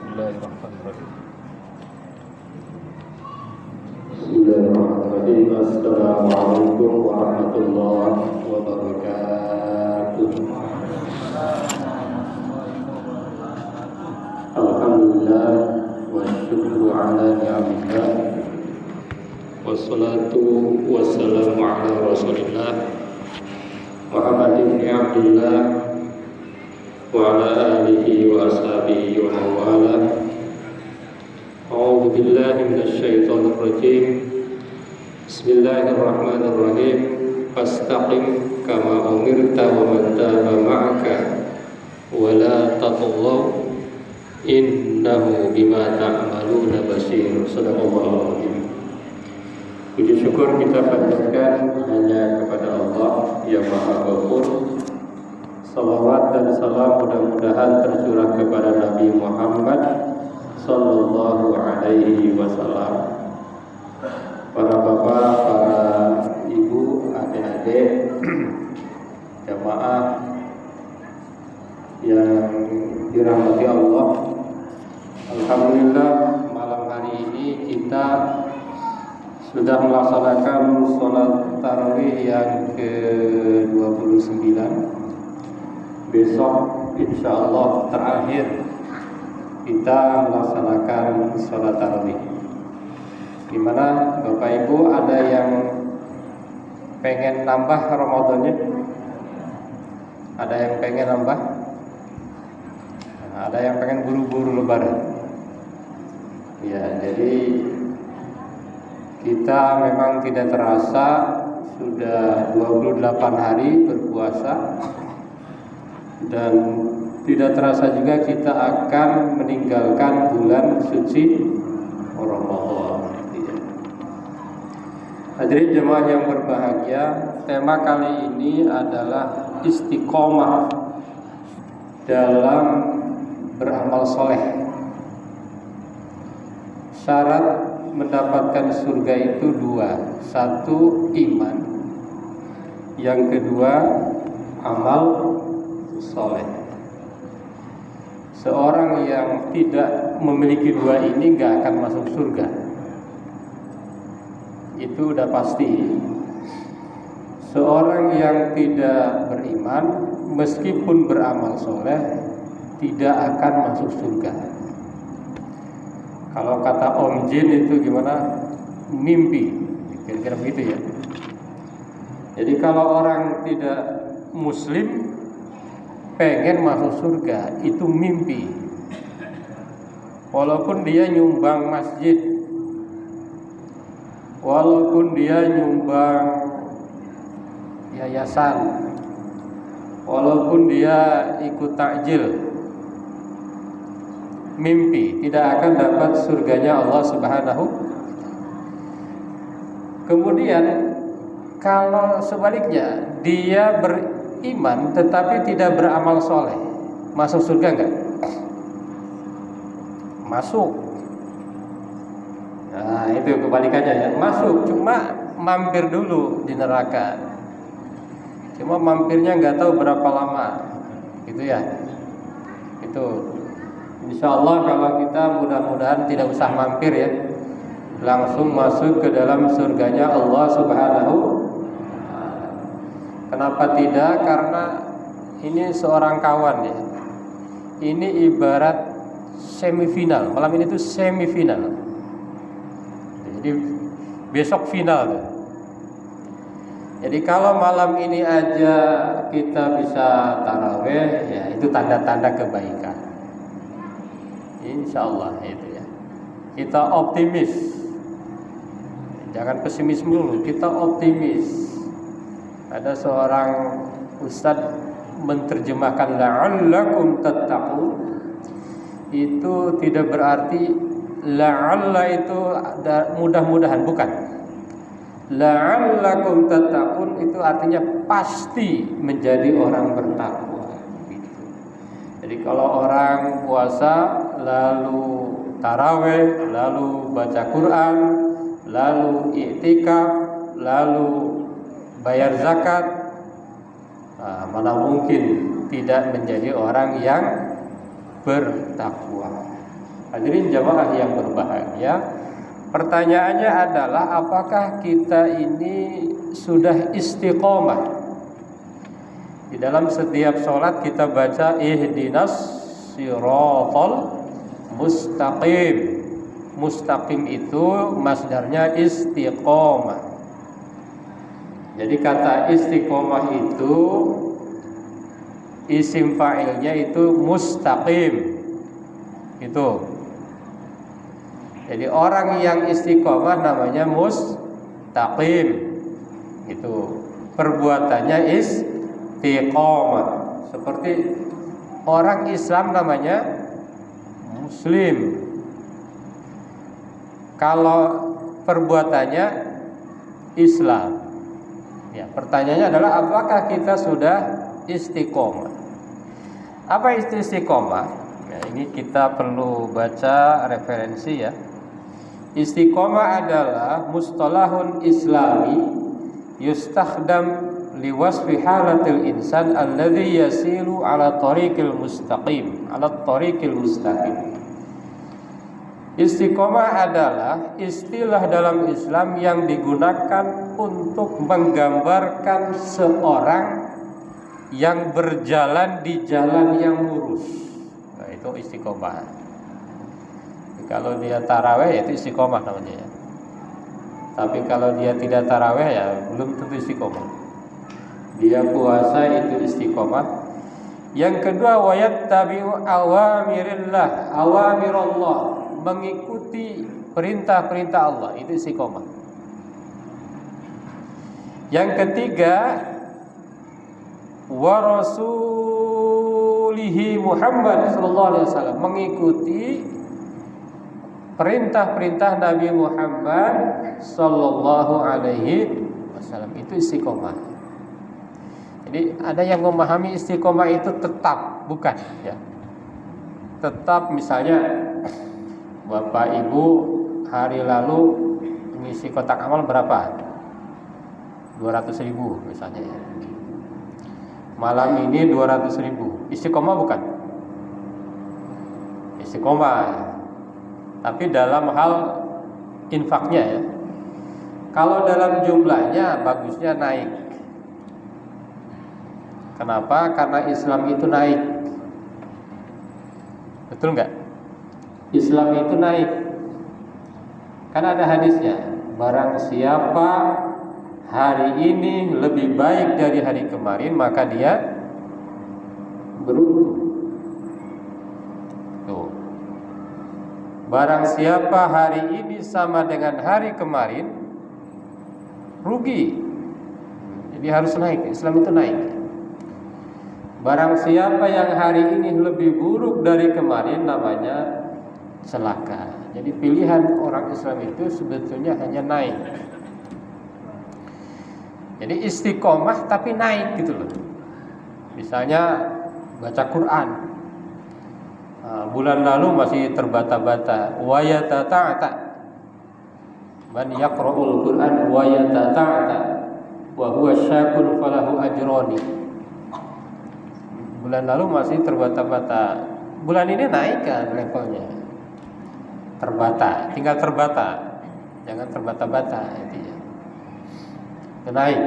Bismillahirrahmanirrahim. Bismillahirrahmanirrahim. Assalamualaikum warahmatullahi wabarakatuh. Alhamdulillah wa syukru ala ni'amillah. Wassalatu wassalamu ala rasulillah Muhammad ibn Abdullah wa ala alihi wa ashabihi wa mawala. A'udzu billahi minasy syaithanir rajim. Bismillahirrahmanirrahim. Fastaqim kama umirta wa man taba ma'aka wa la tatghaw innahu bima ta'maluna basir. Shadaqallahul azim. Puji syukur kita panjatkan hanya kepada Allah yang Maha Ghafur. Salawat dan salam mudah-mudahan tercurah kepada Nabi Muhammad sallallahu alaihi wasallam. Para bapak, para ibu, adik-adik, jamaah yang dirahmati Allah. Alhamdulillah malam hari ini kita sudah melaksanakan sholat tarawih yang ke-29. Besok insya Allah terakhir kita melaksanakan sholat tarawih. Gimana Bapak Ibu, ada yang pengen nambah Ramadannya? Ada yang pengen nambah? Ada yang pengen buru-buru lebaran? Ya, jadi kita memang tidak terasa sudah 28 hari berpuasa, dan tidak terasa juga kita akan meninggalkan bulan suci Ramadan. Hadirin jemaah yang berbahagia, tema kali ini adalah istiqomah dalam beramal soleh. Syarat mendapatkan surga itu dua. Satu, iman. Yang kedua, amal soleh. Seorang yang tidak memiliki dua ini gak akan masuk surga. Itu udah pasti. Seorang yang tidak beriman meskipun beramal soleh tidak akan masuk surga. Kalau kata Om Jin itu gimana? Mimpi, kira-kira begitu ya. Jadi kalau orang tidak muslim pengen masuk surga, itu mimpi. Walaupun dia nyumbang masjid, walaupun dia nyumbang yayasan, walaupun dia ikut takjil, mimpi, tidak akan dapat surganya Allah Subhanahu. Kemudian kalau sebaliknya dia beriman tetapi tidak beramal soleh, masuk surga enggak? Masuk. Nah itu kebalikannya ya, masuk cuma mampir dulu di neraka. Cuma mampirnya nggak tahu berapa lama, gitu ya. Itu insya Allah kalau kita mudah-mudahan tidak usah mampir ya, langsung masuk ke dalam surganya Allah Subhanahu. Kenapa tidak? Karena ini seorang kawan ya. Ini ibarat semifinal. Malam ini tuh semifinal. Jadi besok final tuh. Jadi kalau malam ini aja kita bisa tarawih, ya itu tanda-tanda kebaikan. Insya Allah itu ya. Kita optimis, jangan pesimis dulu. Kita optimis. Ada seorang ustadz menerjemahkan la'allakum tattaqun. Itu tidak berarti la'alla itu mudah-mudahan, bukan. La'allakum tattaqun itu artinya pasti menjadi orang bertakwa. Jadi kalau orang puasa lalu tarawih, lalu baca Quran, lalu i'tikaf, lalu bayar zakat, mana mungkin tidak menjadi orang yang bertakwa. Hadirin jamaah yang berbahagia, pertanyaannya adalah apakah kita ini sudah istiqomah? Di dalam setiap sholat kita baca ihdinas siratal mustaqim. Mustaqim itu masdarnya istiqomah. Jadi kata istiqomah itu isim fa'ilnya itu mustaqim. Itu. Jadi orang yang istiqomah namanya mustaqim. Itu. Perbuatannya istiqomah. Seperti orang Islam namanya muslim. Kalau perbuatannya Islam. Ya, pertanyaannya adalah apakah kita sudah istiqomah? Apa itu istiqomah? Ya, ini kita perlu baca referensi ya. Istiqomah adalah mustalahun islami yustakhdam liwasfi halatil insan alladhi yasilu ala tariqil mustaqim. Istiqomah adalah istilah dalam Islam yang digunakan untuk menggambarkan seorang yang berjalan di jalan yang lurus. Nah, itu istiqomah. Kalau dia taraweh itu istiqomah namanya ya. Tapi kalau dia tidak taraweh ya belum tentu istiqomah. Dia puasa itu istiqomah. Yang kedua wayattabi'u awamirullah, mengikuti perintah-perintah Allah, itu istiqomah. Yang ketiga wa rasulihi Muhammad sallallahu alaihi wasallam, mengikuti perintah-perintah Nabi Muhammad sallallahu alaihi wasallam, itu istiqomah. Jadi ada yang memahami istiqomah itu tetap, bukan ya. Tetap misalnya Bapak Ibu hari lalu mengisi kotak amal berapa? 200.000 misalnya ya. Malam ini 200.000. Istiqomah bukan? Istiqomah. Tapi dalam hal infaknya ya. Kalau dalam jumlahnya bagusnya naik. Kenapa? Karena Islam itu naik. Betul enggak? Islam itu naik. Kan ada hadisnya, barang siapa hari ini lebih baik dari hari kemarin maka dia beruntung. Tuh. Barang siapa hari ini sama dengan hari kemarin rugi. Jadi harus naik. Islam itu naik. Barang siapa yang hari ini lebih buruk dari kemarin namanya celaka. Jadi pilihan orang Islam itu sebetulnya hanya naik. Jadi istiqomah tapi naik gitu loh. Misalnya baca Quran. Bulan lalu masih terbata-bata. Wa yatata'ata. Man yaqra'ul Quran wa yatata'ata wa huwa syakun falahu ajrani. Bulan lalu masih terbata-bata. Bulan ini naik kan levelnya. Terbata, tinggal terbata. Jangan terbata-bata intinya. Naik.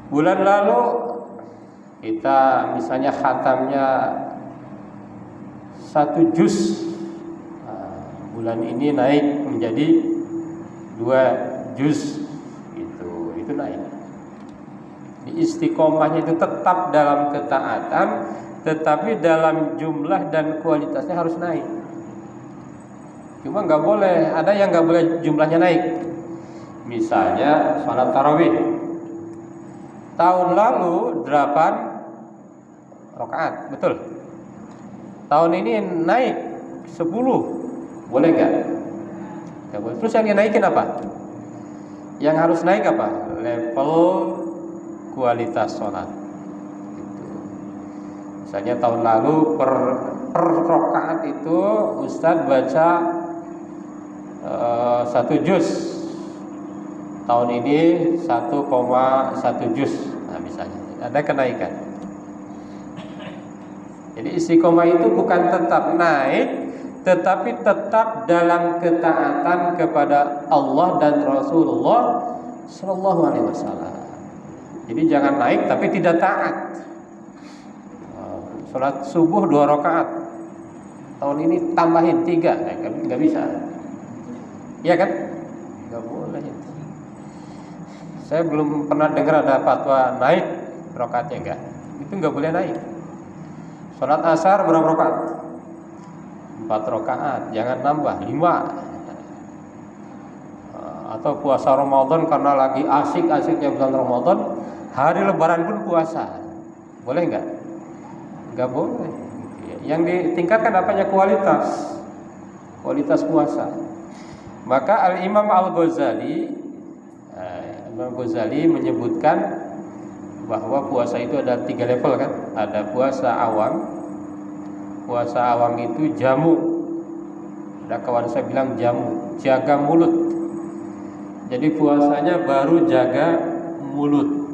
Bulan lalu kita misalnya khatamnya 1 juz. Bulan ini naik menjadi 2 juz. Itu naik. Istiqomahnya itu tetap dalam ketaatan, tetapi dalam jumlah dan kualitasnya harus naik. Cuma nggak boleh, ada yang nggak boleh jumlahnya naik. Misalnya salat tarawih. Tahun lalu 8 rakaat, betul. Tahun ini naik 10, boleh nggak? Nggak boleh. Terus yang dinaikin apa? Yang harus naik apa? Level kualitas sholat. Misalnya tahun lalu per rakaat itu Ustadz baca 1 juz. Tahun ini 1,1 juz. Nah misalnya ada kenaikan. Jadi istiqomah itu bukan tetap naik, tetapi tetap dalam ketaatan kepada Allah dan Rasulullah Sallallahu Alaihi Wasallam. Jadi jangan naik tapi tidak taat. Sholat subuh 2 rakaat, tahun ini tambahin 3, nggak bisa. Iya kan? Nggak boleh itu. Saya belum pernah dengar ada fatwa naik rakaatnya, enggak. Itu nggak boleh naik. Sholat asar berapa rakaat? 4 rakaat, jangan nambah 5. Atau puasa Ramadan karena lagi asik-asiknya bulan Ramadan, hari Lebaran pun puasa, boleh nggak? Nggak boleh. Yang ditingkatkan apanya? Kualitas puasa. Maka Al-Imam Al-Ghazali menyebutkan bahwa puasa itu ada 3 level kan. Ada puasa awam. Puasa awam itu jamu. Ada kawan saya bilang jamu, jaga mulut. Jadi puasanya baru jaga mulut,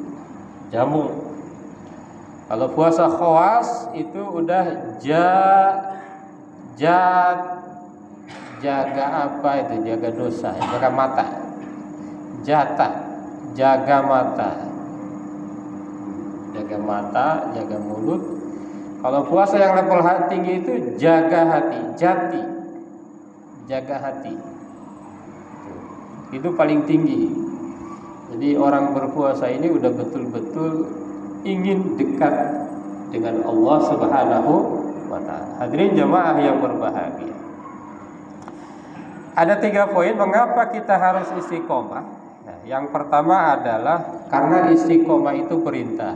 jamu. Kalau puasa khawas itu udah jaga apa itu? Jaga dosa, jaga mata. Jaga mata. Jaga mata, jaga mulut. Kalau puasa yang level tinggi itu jaga hati, jaga hati. Itu paling tinggi. Jadi orang berpuasa ini udah betul-betul ingin dekat dengan Allah Subhanahu wa ta'ala. Hadirin jamaah yang berbahagia. Ada 3 poin mengapa kita harus istiqomah. Nah, yang pertama adalah karena istiqomah itu perintah.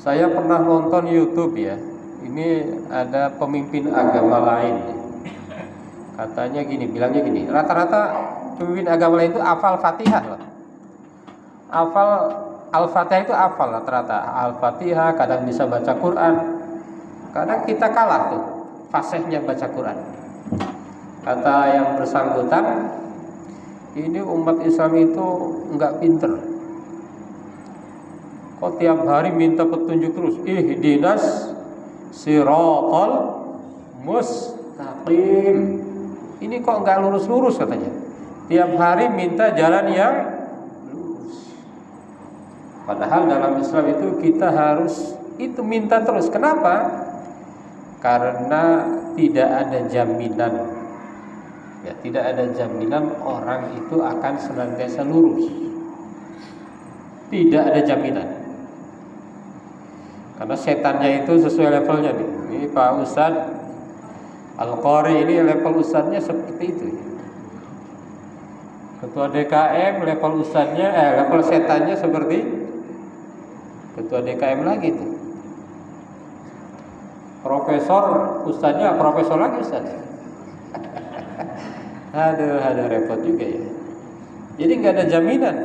Saya pernah nonton YouTube ya. Ini ada pemimpin agama lain. Katanya gini, bilangnya gini, rata-rata pemimpin agama lain itu hafal Fatihah loh. Al-Fatihah itu hafal rata-rata. Al-Fatihah, kadang bisa baca Quran. Kadang kita kalah tuh fasihnya baca Quran. Kata yang bersangkutan, ini umat Islam itu enggak pinter. Kok tiap hari minta petunjuk terus? Ihdinas siratal mustaqim. Ini kok enggak lurus-lurus katanya. Tiap hari minta jalan yang lurus. Padahal dalam Islam itu kita harus itu minta terus. Kenapa? Karena tidak ada jaminan. Ya, tidak ada jaminan orang itu akan senantiasa lurus. Tidak ada jaminan. Karena setannya itu sesuai levelnya nih. Ini Pak Ustadz Al-Qari ini level ustadznya seperti itu. Ketua DKM level ustadznya, level setannya seperti ketua DKM lagi tuh. Profesor ustadznya profesor lagi ustadz. Aduh repot juga ya. Jadi nggak ada jaminan.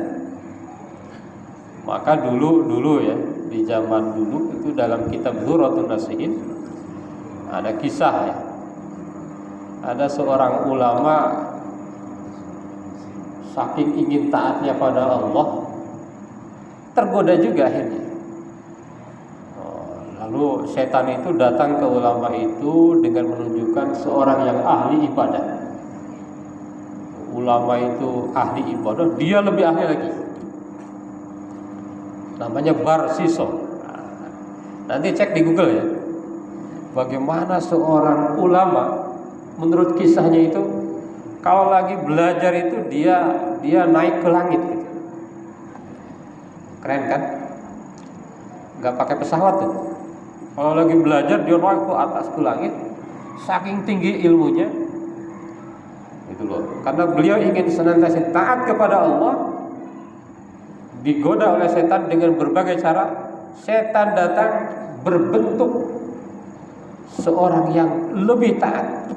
Maka dulu ya, di zaman dulu itu dalam kitab Dzurratun Nasihin ada kisah ya. Ada seorang ulama saking ingin taatnya pada Allah tergoda juga akhirnya. Lalu setan itu datang ke ulama itu dengan menunjukkan seorang yang ahli ibadah. Ulama itu ahli ibadah, dia lebih ahli lagi. Namanya Barsiso. Nanti cek di Google ya. Bagaimana seorang ulama menurut kisahnya itu kalau lagi belajar itu dia naik ke langit gitu. Keren kan? Gak pakai pesawat tuh. Kalau lagi belajar dia naik ke atas ke langit, saking tinggi ilmunya. Itu loh. Karena beliau ingin senantiasa taat kepada Allah, digoda oleh setan dengan berbagai cara. Setan datang berbentuk seorang yang lebih taat,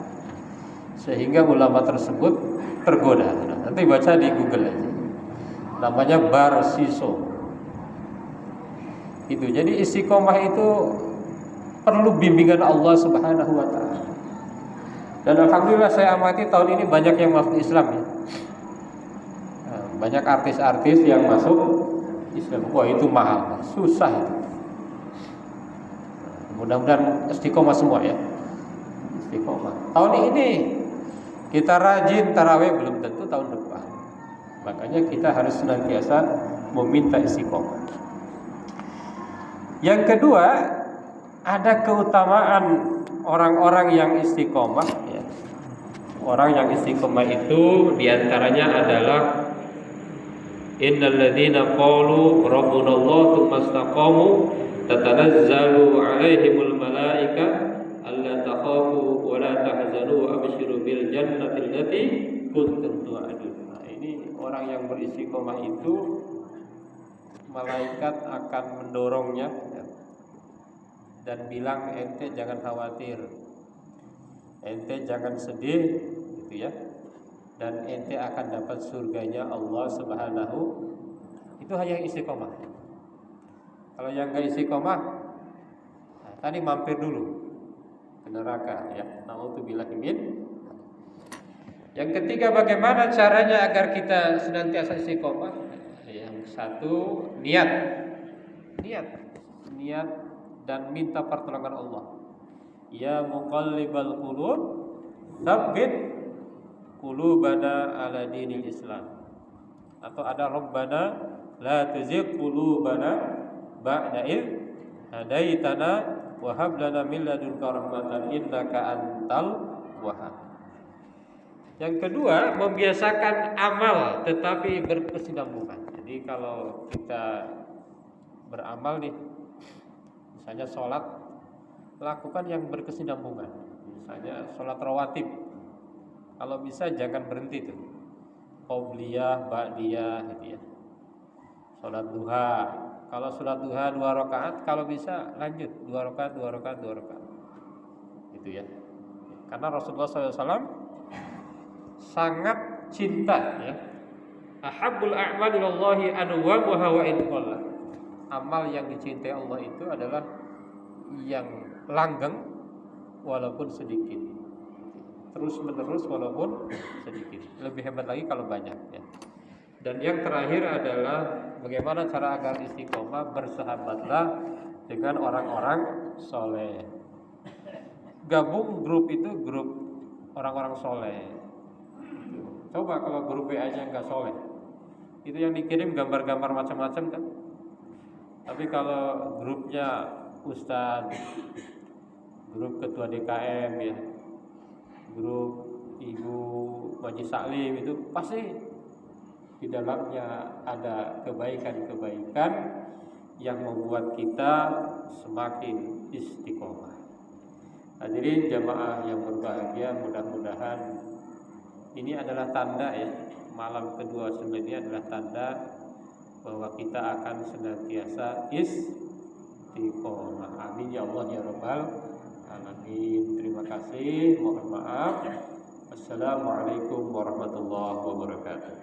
sehingga ulama tersebut tergoda. Nanti baca di Google aja. Namanya Barsiso. Itu. Jadi istiqomah itu perlu bimbingan Allah Subhanahu wa taala. Dan alhamdulillah saya amati tahun ini banyak yang masuk Islam ya. Banyak artis-artis yang masuk Islam. Wah, itu mahal, susah itu. Mudah-mudahan istiqomah semua ya. Istiqomah. Tahun ini kita rajin tarawih, belum tentu tahun depan. Makanya kita harus senantiasa meminta istiqomah. Yang kedua, ada keutamaan orang-orang yang istiqomah ya. Orang yang istiqomah itu diantaranya adalah innal ladzina qalu rabbunallahu tsumma istaqamu tatanazzalu 'alaihimul malaika alla takhafu wa la tahzanu wa abshiru bil jannati allati kuntum tu'adun. Nah, ini orang yang beristiqomah itu malaikat akan mendorongnya ya, dan bilang ente jangan khawatir, ente jangan sedih gitu ya, dan ente akan dapat surganya Allah Subhanahu. Itu hanya yang istiqomah. Kalau yang gak istiqomah, nah, tadi mampir dulu ke neraka ya. Na'udzubillah min. Yang ketiga, bagaimana caranya agar kita senantiasa istiqomah? Yang satu, niat dan minta pertolongan Allah. Ya muqallibal qulub, tsabbit qulubana ala dinil Islam. Atau ada Rabbana la tuzigh qulubana ba'da id hadaitana wa hab lana min ladunka rahmatan innaka antal wahhab. Yang kedua, membiasakan amal tetapi berkesinambungan. Jadi kalau kita beramal nih, misalnya sholat, lakukan yang berkesinambungan. Misalnya sholat rawatib, kalau bisa jangan berhenti tuh. Qobliyah, ba'diyah gitu ya. Sholat duha, kalau sholat duha 2 rakaat, kalau bisa lanjut 2 rakaat. Gitu ya. Karena Rasulullah SAW sangat cinta ya. Ahabbul a'mali ilallahi anwamuha wa in qalla. Amal yang dicintai Allah itu adalah yang langgeng walaupun sedikit, terus menerus walaupun sedikit. Lebih hebat lagi kalau banyak ya. Dan yang terakhir adalah bagaimana cara agar istiqomah, bersahabatlah dengan orang-orang soleh. Gabung grup itu grup orang-orang soleh. Coba kalau grup WA-nya nggak soleh, itu yang dikirim gambar-gambar macam-macam kan. Tapi kalau grupnya Ustadz, grup ketua DKM ya, grup Ibu Majelis Taklim, itu pasti di dalamnya ada kebaikan-kebaikan yang membuat kita semakin istiqomah. Hadirin jamaah yang berbahagia, mudah-mudahan ini adalah tanda ya, malam kedua sebenarnya adalah tanda bahwa kita akan senantiasa istiqomah. Amin ya Allah ya Rabbal alamin. Terima kasih, mohon maaf. Assalamualaikum warahmatullahi wabarakatuh.